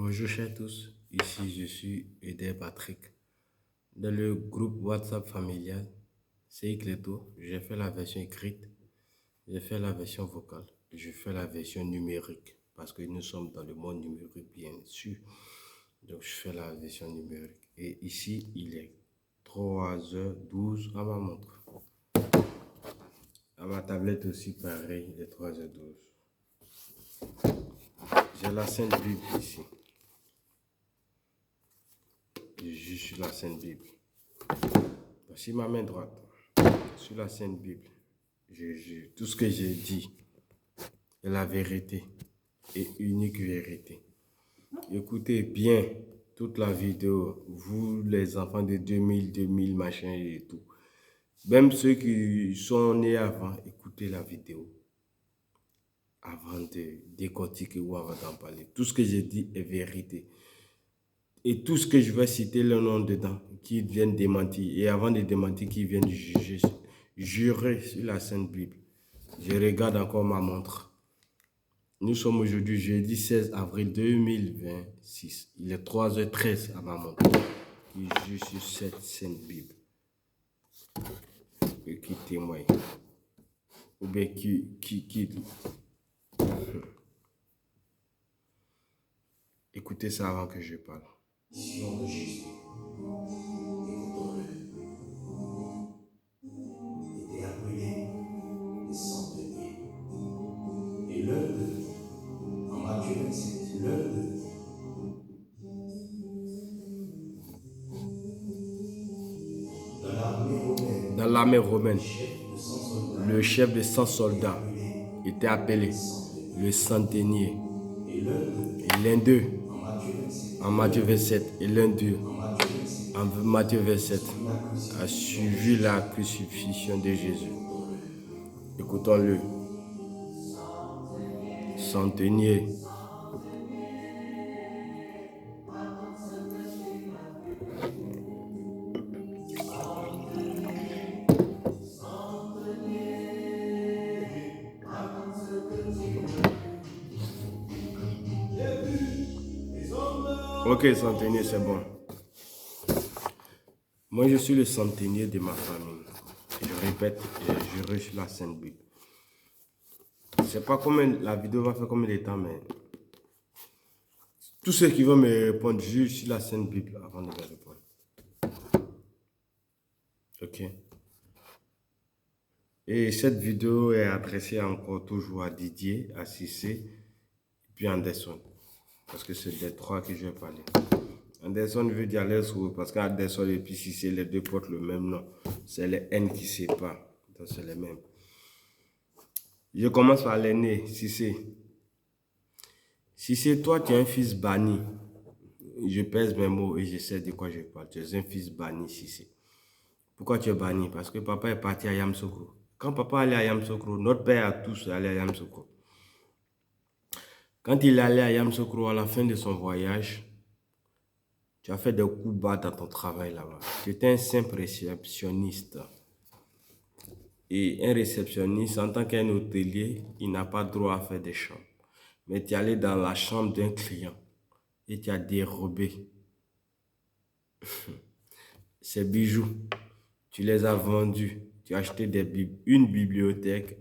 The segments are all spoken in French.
Bonjour chers tous, ici je suis Eder Patrick. Dans le groupe WhatsApp familial, c'est Icleto, j'ai fait la version écrite, j'ai fait la version vocale, je fais la version numérique parce que nous sommes dans le monde numérique bien sûr. Donc je fais la version numérique. Et ici il est 3h12 à ma montre. À ma tablette aussi pareil, il est 3h12. J'ai la Sainte Bible ici. Je suis la Sainte Bible. Voici ma main droite sur la Sainte Bible. Tout ce que j'ai dit est la vérité et unique vérité. Écoutez bien toute la vidéo, vous les enfants de 2000 machin et tout. Même ceux qui sont nés avant, écoutez la vidéo avant de décortiquer ou avant d'en parler. Tout ce que j'ai dit est vérité. Et tout ce que je vais citer le nom dedans, qui viennent démentir. Et avant de démentir, qui viennent jurer sur la Sainte Bible. Je regarde encore ma montre. Nous sommes aujourd'hui jeudi 16 avril 2026. Il est 3h13 à ma montre. Qui jure sur cette Sainte Bible. Et qui témoigne. Ou bien qui... Écoutez ça avant que je parle. Sion de Jésus, écoutons-le, était appelé les centeniers. Et l'un d'eux, en Matthieu 27, l'un d'eux, dans l'armée romaine, le chef de 100 soldats était appelé le centenier. Et l'un d'eux, en Matthieu 27, et l'un d'eux, en Matthieu 27, a suivi la crucifixion de Jésus. Écoutons-le. Centenier. Ok, centenier, c'est bon. Moi, je suis le centenier de ma famille. Je répète, je reçois la Sainte Bible. Je ne sais pas combien la vidéo va faire combien de temps, mais tous ceux qui vont me répondre, je suis la Sainte Bible avant de me répondre. Ok. Et cette vidéo est adressée encore toujours à Didier, à Cissé, puis Anderson. Parce que c'est des trois que je vais parler. Anderson veut dire les autres parce qu'Anderson et puis Cissé, les deux portent le même nom. C'est les N qui se séparent. Donc c'est les mêmes. Je commence par l'aîné, Cissé. Cissé, toi tu es un fils banni. Je pèse mes mots et je sais de quoi je parle. Tu es un fils banni, Cissé. Pourquoi tu es banni? Parce que papa est parti à Yamoussoukro. Quand papa allait à Yamoussoukro, notre père a tous allé à Yamoussoukro. Quand il est allé à Yamoussoukro à la fin de son voyage, tu as fait des coups bas dans ton travail là-bas. Tu étais un simple réceptionniste. Et un réceptionniste, en tant qu'un hôtelier, il n'a pas droit à faire des chambres. Mais tu es allé dans la chambre d'un client et tu as dérobé ses bijoux. Tu les as vendus. Tu as acheté une bibliothèque,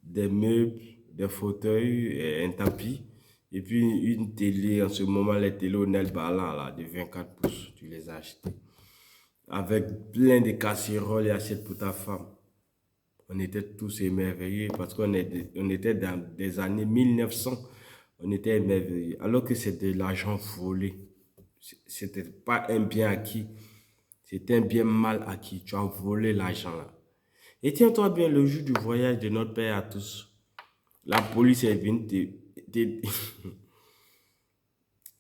des meubles, des fauteuils, un tapis. Et puis une télé, en ce moment, les télé Onel Bala là, de 24 pouces, tu les as achetées. Avec plein de casseroles et assiettes pour ta femme. On était tous émerveillés parce qu'on était dans des années 1900. On était émerveillés. Alors que c'était de l'argent volé. C'était pas un bien acquis. C'était un bien mal acquis. Tu as volé l'argent là. Et tiens-toi bien, le jour du voyage de notre père à tous, la police est venue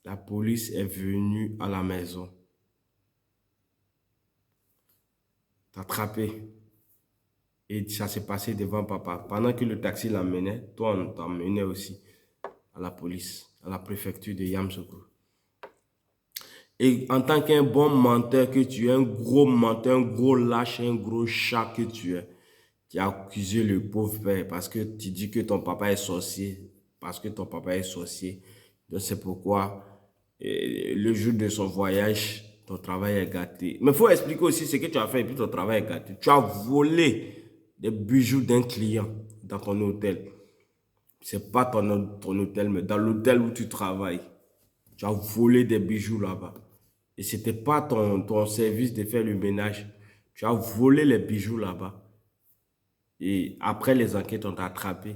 la police est venue à la maison t'attraper. Et ça s'est passé devant papa. Pendant que le taxi l'emmenait, toi on t'emmenait aussi à la police, à la préfecture de Yamoussoukro. Et en tant qu'un bon menteur que tu es, un gros menteur, un gros lâche, un gros chat que tu es, tu as accusé le pauvre père parce que tu dis que ton papa est sorcier. Parce que ton papa est sorcier. Donc c'est pourquoi Et le jour de son voyage, ton travail est gâté. Mais il faut expliquer aussi ce que tu as fait et puis ton travail est gâté. Tu as volé des bijoux d'un client dans ton hôtel. C'est pas ton hôtel, mais dans l'hôtel où tu travailles. Tu as volé des bijoux là-bas. Et c'était pas ton service de faire le ménage. Tu as volé les bijoux là-bas. Et après les enquêtes, on t'a attrapé.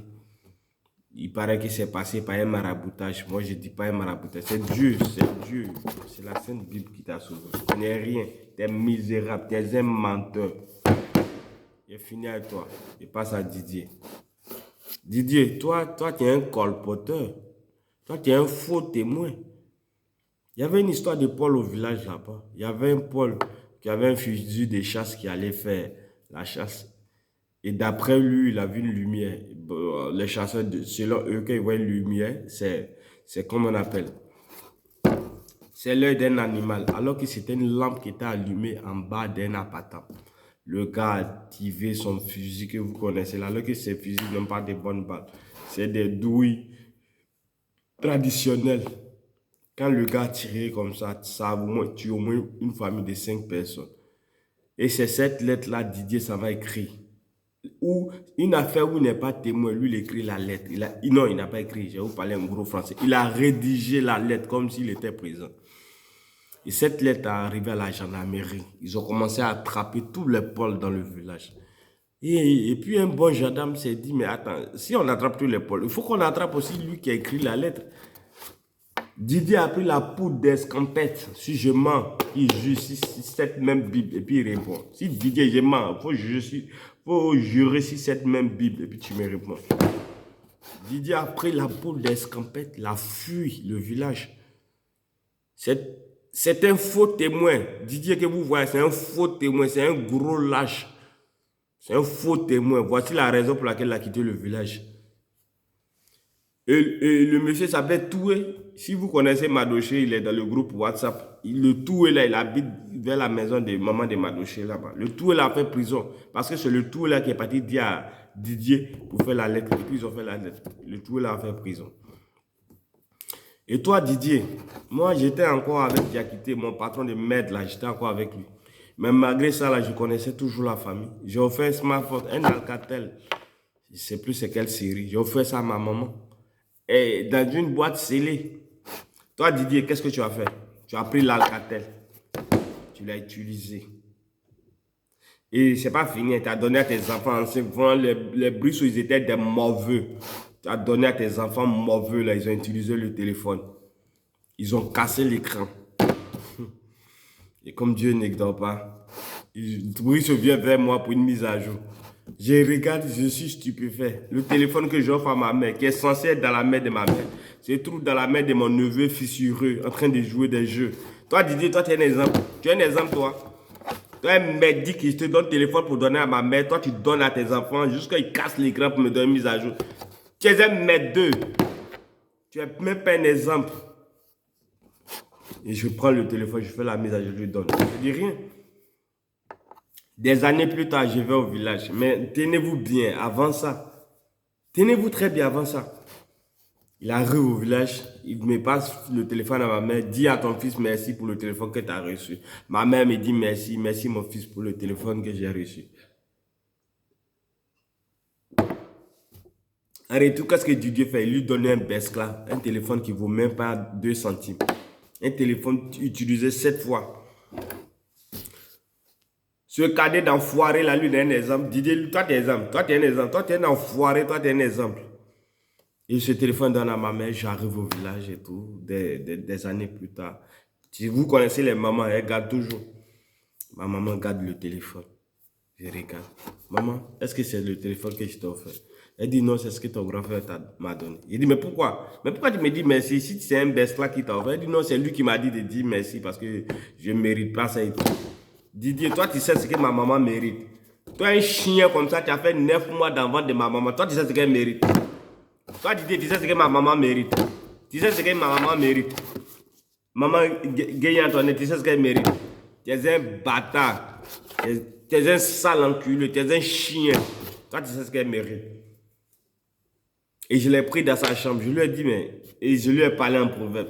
Il paraît que c'est passé par un maraboutage. Moi, je dis pas un maraboutage. C'est Dieu, c'est Dieu. C'est la Sainte Bible qui t'a sauvé. Tu n'es rien. Tu es misérable. Tu es un menteur. J'ai fini avec toi. Je passe à Didier. Didier, toi, tu es un colporteur. Toi, tu es un faux témoin. Il y avait une histoire de Paul au village là-bas. Il y avait un Paul qui avait un fusil de chasse qui allait faire la chasse. Et d'après lui, il a vu une lumière. Les chasseurs, selon eux, quand ils voient une lumière, c'est comme on appelle. C'est l'œil d'un animal. Alors que c'était une lampe qui était allumée en bas d'un appartement. Le gars a activé son fusil que vous connaissez là. Alors que ces fusils n'ont pas de bonnes balles. C'est des douilles traditionnelles. Quand le gars a tiré comme ça a tué au moins une famille de 5 personnes. Et c'est cette lettre-là, Didier, ça va écrire. Ou une affaire où il n'est pas témoin, lui, il écrit la lettre. Non, il n'a pas écrit, je vais vous parler en gros français. Il a rédigé la lettre comme s'il était présent. Et cette lettre est arrivée à la gendarmerie. Ils ont commencé à attraper tous les pôles dans le village. Et puis un bon gendarme s'est dit, mais attends, si on attrape tous les pôles, il faut qu'on attrape aussi lui qui a écrit la lettre. Didier a pris la poudre d'escampette. Si je mens, il juge cette même Bible. Et puis il répond. Si Didier, je mens, il faut jurer sur cette même Bible. Et puis tu me réponds. Didier a pris la poudre d'escampette, il a fui le village. C'est un faux témoin. Didier que vous voyez, c'est un faux témoin. C'est un gros lâche. C'est un faux témoin. Voici la raison pour laquelle il a quitté le village. Et le monsieur s'appelle Toué. Si vous connaissez Madoché, il est dans le groupe WhatsApp. Le Toué là, il habite vers la maison de maman de Madoché là-bas. Le Toué là a fait prison. Parce que c'est le Toué là qui est parti dire à Didier pour faire la lettre. Et puis ils ont fait la lettre. Le Toué là a fait prison. Et toi Didier, moi j'étais encore avec Diakité, mon patron de maître là, j'étais encore avec lui. Mais malgré ça là, je connaissais toujours la famille. J'ai offert un smartphone, un Alcatel. Je ne sais plus c'est quelle série. J'ai offert ça à ma maman. Et dans une boîte scellée. Toi, Didier, qu'est-ce que tu as fait? Tu as pris l'Alcatel. Tu l'as utilisé. Et c'est pas fini. Tu as donné à tes enfants. Les Brissot, ils étaient des mauvais. Tu as donné à tes enfants mauvais. Là, ils ont utilisé le téléphone. Ils ont cassé l'écran. Et comme Dieu n'existe pas, Brissot vient vers moi pour une mise à jour. Je regarde, je suis stupéfait. Le téléphone que j'offre à ma mère, qui est censé être dans la main de ma mère, se trouve dans la main de mon neveu fissureux, en train de jouer des jeux. Toi, Didier, toi, tu es un exemple. Tu es un exemple, toi. Toi, un mec dit qu'il te donne le téléphone pour donner à ma mère. Toi, tu donnes à tes enfants jusqu'à ils cassent l'écran pour me donner une mise à jour. Tu es un mec d'eux. Tu n'es même pas un exemple. Et je prends le téléphone, je fais la mise à jour, je lui donne. Je ne dis rien. Des années plus tard, je vais au village. Mais tenez-vous bien avant ça. Tenez-vous très bien avant ça. Il arrive au village, il me passe le téléphone à ma mère. Dis à ton fils merci pour le téléphone que tu as reçu. Ma mère me dit merci, merci mon fils pour le téléphone que j'ai reçu. En retour, qu'est-ce que Didier fait? Il lui donne un Bescla, un téléphone qui ne vaut même pas 2 centimes. Un téléphone utilisé 7 fois. Ce cadet d'enfoiré là, lui, il est un exemple. Didier, toi, tu es un exemple. Toi, tu es un exemple. Toi, tu es un enfoiré. Toi, tu es un exemple. Et ce téléphone donne à ma mère. J'arrive au village et tout. Des années plus tard. Si vous connaissez les mamans, elles gardent toujours. Ma maman garde le téléphone. Je regarde. Maman, est-ce que c'est le téléphone que je t'ai offert? Elle dit non, c'est ce que ton grand-frère m'a donné. Il dit mais pourquoi? Mais pourquoi tu me dis merci si c'est un best là qui t'a offert? Elle dit non, c'est lui qui m'a dit de dire merci parce que je ne mérite pas ça et tout. Didier, toi, tu sais ce que ma maman mérite. Toi, un chien comme ça, tu as fait 9 mois d'enfant de ma maman. Toi, tu sais ce qu'elle mérite. Toi, Didier, tu sais ce que ma maman mérite. Tu sais ce que ma maman mérite. Maman Gueye-Antoinette, tu sais ce qu'elle mérite. Tu es un bâtard. Tu es un sale enculé. Tu es un chien. Toi, tu sais ce qu'elle mérite. Et je l'ai pris dans sa chambre. Je lui ai dit, mais... Et je lui ai parlé en proverbe.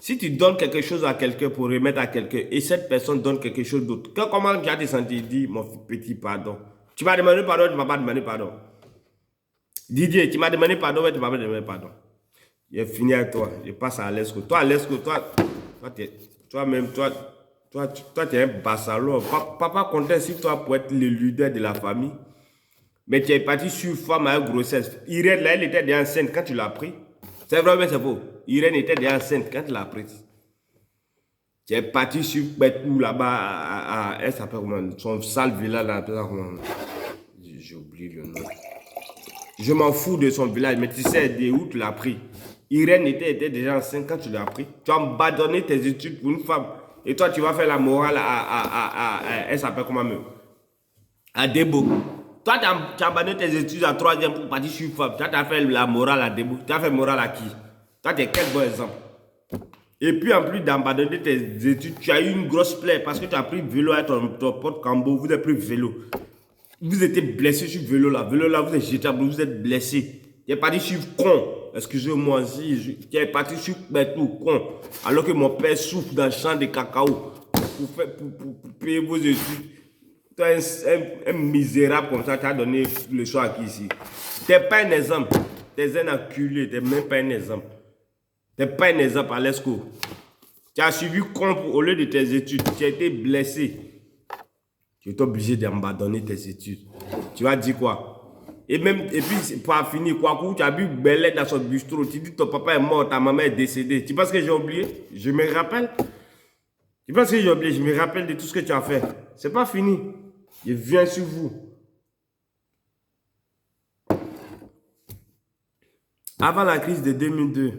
Si tu donnes quelque chose à quelqu'un pour remettre à quelqu'un et cette personne donne quelque chose d'autre, comment tu as te sentir? Dis, mon petit, pardon. Tu m'as demandé pardon, tu ne m'as pas demandé pardon. Didier, tu m'as demandé pardon, mais tu ne m'as pas demandé pardon. J'ai fini avec toi. Je passe à Alesco. Toi, Alesco, toi-même, toi, tu es un bassalo. Papa comptait sur toi pour être le leader de la famille. Mais tu es parti sur femme à grossesse. Irène, là, elle était déjà enceinte quand tu l'as pris. C'est vrai, mais c'est faux. Irène était déjà enceinte quand tu l'as prise. Tu es parti sur Betou là-bas, elle s'appelle comment? Son sale village là, j'ai oublié le nom. Je m'en fous de son village, mais tu sais d'où tu l'as pris. Irène était déjà enceinte quand tu l'as pris. Tu as abandonné tes études pour une femme. Et toi, tu vas faire la morale elle s'appelle comment même? À Debo. Toi, tu as abandonné tes études à 3e pour partir sur une femme. Toi, tu as fait la morale à Debo. Tu as fait morale à qui? Toi, tu es quel bon exemple? Et puis, en plus d'abandonner tes études, tu as eu une grosse plaie parce que tu as pris vélo à ton pote Cambo. Vous avez pris vélo. Vous étiez blessé sur vélo là. Vélo là, vous êtes jetable, vous êtes blessé. Tu es parti sur con. Excusez-moi, si tu es parti sur tout con. Alors que mon père souffre dans le champ de cacao pour payer vos études. Tu es un misérable comme ça, tu as donné le choix à qui ici. Tu n'es pas un exemple. Tu es un enculé, tu n'es même pas un exemple. Tu n'es pas un exemple à l'ESCO. Tu as suivi con au lieu de tes études. Tu as été blessé. Tu es obligé d'abandonner tes études. Tu vas dire quoi? Et puis, pour finir, quoi, tu as bu Bellet dans son bistrot. Tu dis que ton papa est mort, ta maman est décédée. Tu penses que j'ai oublié? Je me rappelle. Tu penses que j'ai oublié? Je me rappelle de tout ce que tu as fait. C'est pas fini. Je viens sur vous. Avant la crise de 2002,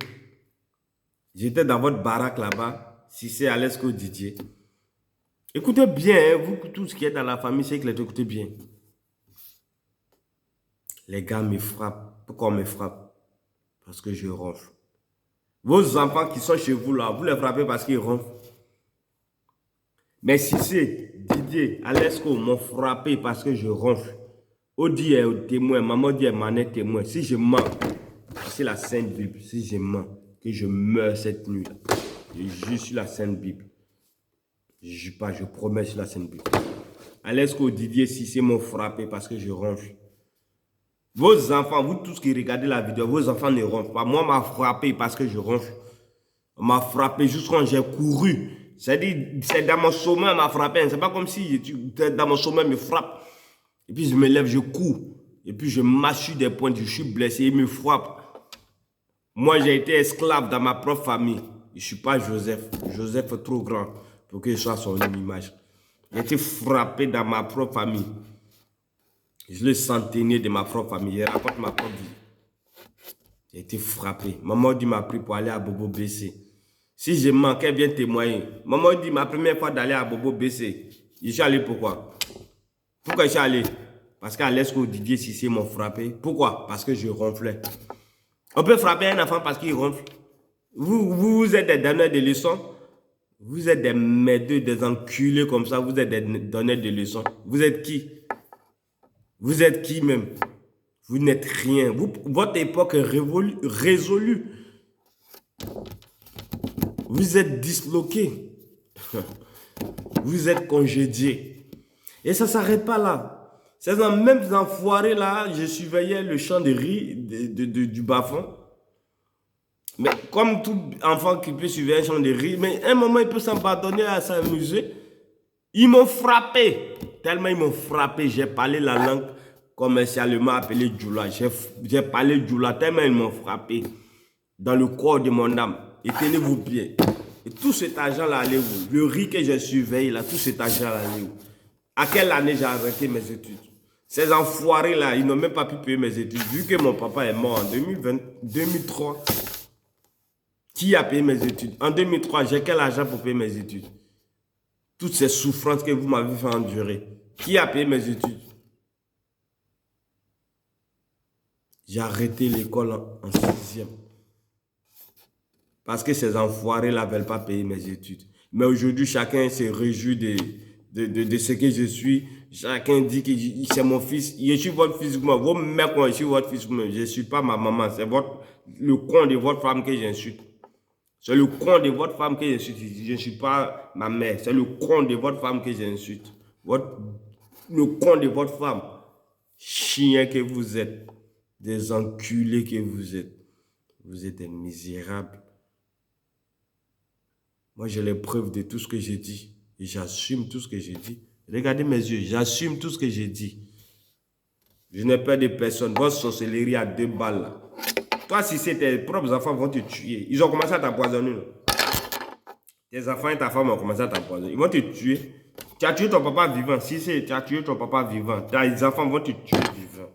j'étais dans votre baraque là-bas. Si c'est Alesco Didier. Écoutez bien, hein, vous tous qui êtes dans la famille, c'est que les écoutez bien. Les gars me frappent. Pourquoi on me frappe? Parce que je ronfle. Vos enfants qui sont chez vous là, vous les frappez parce qu'ils ronflent. Mais si c'est Didier, Alesco m'ont frappé parce que je ronfle. Odi est témoin, maman dit est témoin. Si je mens, c'est la Sainte Bible. Si je mens, que je meurs cette nuit-là. Je jure sur la Sainte Bible. Je jure pas, je promets sur la Sainte Bible. Alesco, Didier, Cissé m'ont frappé parce que je ronfle. Vos enfants, vous tous qui regardez la vidéo, vos enfants ne ronflent pas. Moi, on m'a frappé parce que je ronfle. On m'a frappé juste quand j'ai couru. C'est-à-dire, c'est dans mon sommeil, on m'a frappé. C'est pas comme si dans mon sommeil, me frappe. Et puis, je me lève, je cours. Et puis, je marche sur des points, je suis blessé, il me frappe. Moi, j'ai été esclave dans ma propre famille. Je ne suis pas Joseph. Joseph est trop grand pour que je sois son image. J'ai été frappé dans ma propre famille. Je suis le centenaire de ma propre famille. Je raconte ma propre vie. J'ai été frappé. Maman dit m'a pris pour aller à Bobo BC. Si je mens, qu'elle vienne témoigner. Maman dit ma première fois d'aller à Bobo BC. Je suis allé pourquoi? Pourquoi je suis allé? Parce qu'à l'Esco Didier Cissé m'ont frappé. Pourquoi? Parce que je ronflais. On peut frapper un enfant parce qu'il ronfle. Vous êtes des donneurs de leçons. Vous êtes des médeux, des enculés comme ça. Vous êtes des donneurs de leçons. Vous êtes qui? Vous êtes qui même? Vous n'êtes rien. Votre époque est résolue. Vous êtes disloqués. Vous êtes congédiés. Et ça ne s'arrête pas là. Ces mêmes enfoirés là, je surveillais le champ de riz du bas-fond. Mais comme tout enfant qui peut surveiller un champ de riz, mais à un moment il peut s'abandonner à s'amuser. Ils m'ont frappé. Tellement ils m'ont frappé, j'ai parlé la langue commercialement appelée Djoula. J'ai parlé Djoula tellement ils m'ont frappé dans le corps de mon âme. Et tenez-vous bien. Et tout cet argent-là allait où? Le riz que j'ai surveillé là, tout cet argent-là allait où? À quelle année j'ai arrêté mes études? Ces enfoirés-là, ils n'ont même pas pu payer mes études. Vu que mon papa est mort en 2003, qui a payé mes études? En 2003, j'ai quel argent pour payer mes études? Toutes ces souffrances que vous m'avez fait endurer. Qui a payé mes études? J'ai arrêté l'école en 6e. Parce que ces enfoirés-là ne veulent pas payer mes études. Mais aujourd'hui, chacun se réjouit de ce que je suis. Chacun dit que c'est mon fils. Je suis votre fils. Vos mères, je suis votre fils. Je ne suis pas ma maman. C'est le con de votre femme que j'insulte. C'est le con de votre femme que j'insulte. Je ne suis pas ma mère. C'est le con de votre femme que j'insulte. Le con de votre femme. Chien que vous êtes. Des enculés que vous êtes. Vous êtes des misérables. Moi, j'ai les preuves de tout ce que j'ai dit. Et j'assume tout ce que j'ai dit. Regardez mes yeux. J'assume tout ce que j'ai dit. Je n'ai peur de personne. Votre sorcellerie à 2 balles. Là. Toi, si c'est tes propres enfants vont te tuer. Ils ont commencé à t'empoisonner. Tes enfants et ta femme ont commencé à t'empoisonner. Ils vont te tuer. Tu as tué ton papa vivant. Si tu as tué ton papa vivant, tes enfants vont te tuer vivant.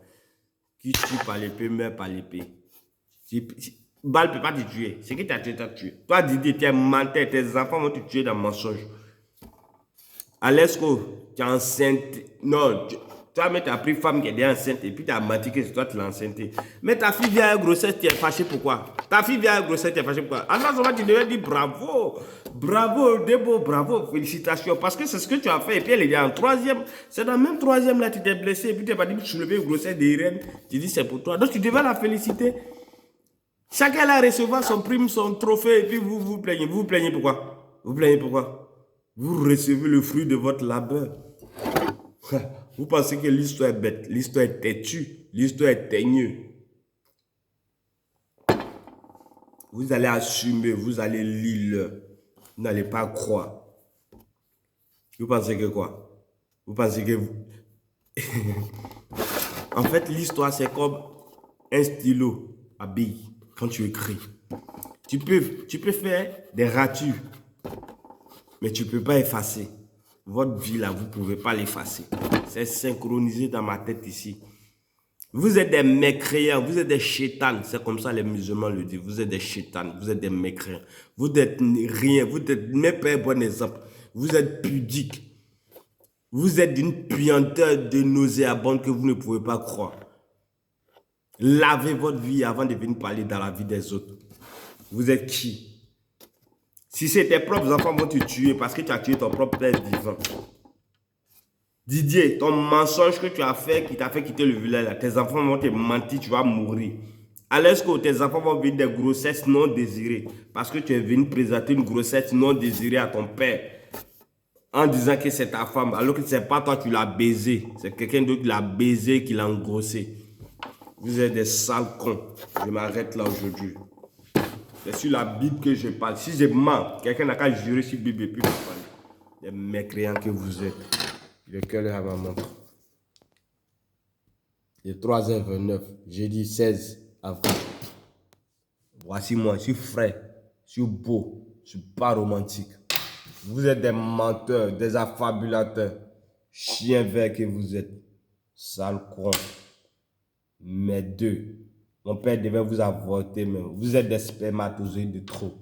Qui tue par l'épée, meurt par l'épée. Balle ne peut pas te tuer. C'est qui t'a tué, t'as tué. Toi, Didier, tu es menteur. Tes enfants vont te tuer dans le mensonge. Alesco, tu es enceinte. Non, toi, mais tu as pris femme qui est déjà enceinte et puis tu as menti que c'est toi qui l'as enceinte. Mais ta fille vient à grossesse, tu es fâché pourquoi? Ta fille vient à grossesse, tu es fâché pourquoi? Alors, tu devais dire bravo. Bravo, Debo, bravo, félicitations. Parce que c'est ce que tu as fait. Et puis elle est en 3e. C'est dans le même 3e là, tu t'es blessé. Et puis tu n'es pas dit que tu soulevais une grossesse des reines. Tu dis c'est pour toi. Donc tu devais la féliciter. Chacun va recevoir son prime, son trophée. Et puis vous vous plaignez. Vous vous plaignez pourquoi? Vous plaignez pourquoi? Vous recevez le fruit de votre labeur. Vous pensez que l'histoire est bête. L'histoire est têtue. L'histoire est teigneux. Vous allez assumer. Vous allez lire. Vous n'allez pas croire. Vous pensez que quoi? Vous pensez que vous... En fait, l'histoire, c'est comme un stylo à billes quand tu écris. Tu peux faire des ratures, mais tu ne peux pas effacer. Votre vie, là, vous ne pouvez pas l'effacer. C'est synchronisé dans ma tête ici. Vous êtes des mécréants, vous êtes des chétanes. C'est comme ça les musulmans le disent. Vous êtes des chétanes, vous êtes des mécréants. Vous n'êtes rien, vous n'êtes même pas un bon exemple. Vous êtes pudiques. Vous êtes d'une puanteur de nauséabonde que vous ne pouvez pas croire. Lavez votre vie avant de venir parler dans la vie des autres. Vous êtes qui? Si c'est tes propres enfants vont te tuer parce que tu as tué ton propre père vivant. Didier, ton mensonge que tu as fait qui t'a fait quitter le village, là, tes enfants vont te mentir, tu vas mourir. Alors que tes enfants vont vivre des grossesses non désirées parce que tu es venu présenter une grossesse non désirée à ton père en disant que c'est ta femme alors que ce n'est pas toi qui l'as baisé, c'est quelqu'un d'autre qui l'a baisé, qui l'a engrossé. Vous êtes des sales cons. Je m'arrête là aujourd'hui. C'est sur la Bible que je parle. Si je mens, quelqu'un n'a qu'à jurer sur la Bible et puis me parler. Les mécréants que vous êtes. Le cœur à ma montre. Il est 3h29, jeudi 16 avril. Voici moi, je suis frais, je suis beau, je ne suis pas romantique. Vous êtes des menteurs, des affabulateurs. Chien vert que vous êtes. Sale con. Mais deux. Mon père devait vous avorter même. Vous êtes des spermatozoïdes de trop.